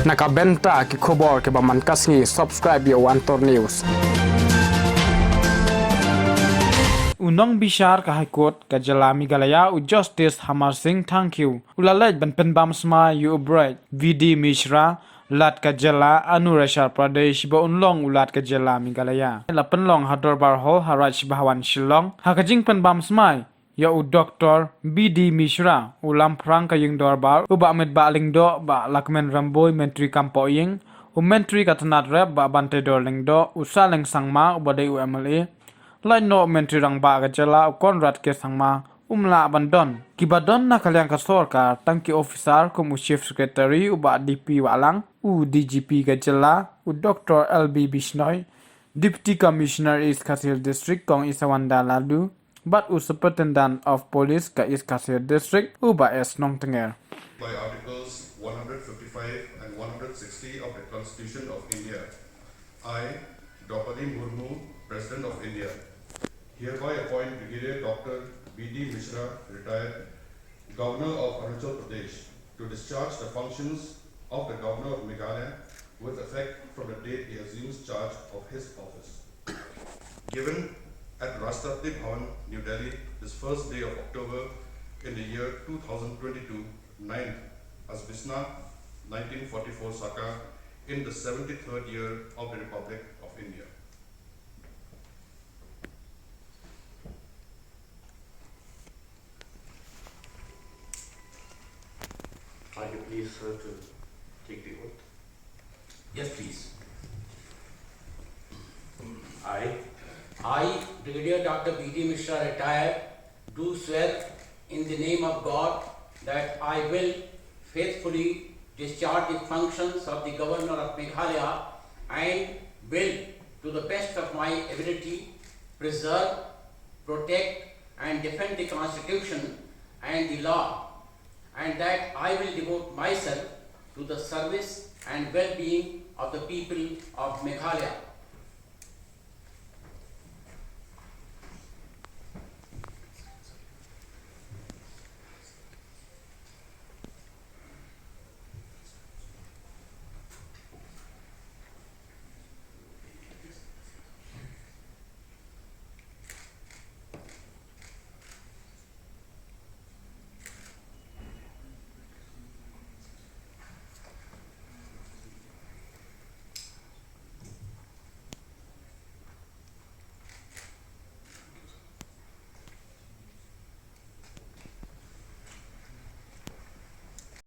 Nakabenta ki khobor ke baman kasngi subscribe yo Antor News. Unong bishar ka High Court ka Jylla Meghalaya u Justice Hamar Singh thank you. Ulalej jingpynbam smai you bright VD Mishra lat ka Jylla Anurachal Pradesh ba unlong ulat ka Jylla Meghalaya. Lapenlong hador bar hall haraj bahwan Shillong haka jingpynbam smai ya u Dr. BD Mishra ulam prang ka yung dorbar u ba med ba lingdo ba lakmen ramboy mentri kampo ying u mentri katanat rep ba bante dor lingdo u saleng sangma u badai u MLA lai no mentri rang ba ga Jylla u Conrad ke sangma umla bandon kibadon na kalyang ka sorkar tangki officer kum u chief secretary u ba DP walang u DGP ga Jylla u Dr. LB Bishnoi Deputy Commissioner East Kashmir District kong Isawanda Ladu but u Superintendent of Police ka East Kashmir District u ba S Nong Tenger. By Articles 155 and 160 of the Constitution of India, I, Draupadi Murmu, President of India, hereby appoint Brigadier Dr. BD Mishra, retired Governor of Arunachal Pradesh, to discharge the functions of the Governor of Meghalaya with effect from the date he assumes charge of his office. Given at Rashtrapati Bhavan, New Delhi, this first day of October in the year 2022, 9th Asbisna, 1944 Saka, in the 73rd year of the Republic of India. Are you pleased, sir, to take the oath? Yes, please. I, Brigadier Dr. B.D. Mishra, retired, do swear in the name of God that I will faithfully discharge the functions of the Governor of Meghalaya and will, to the best of my ability, preserve, protect and defend the Constitution and the law, and that I will devote myself to the service and well-being of the people of Meghalaya.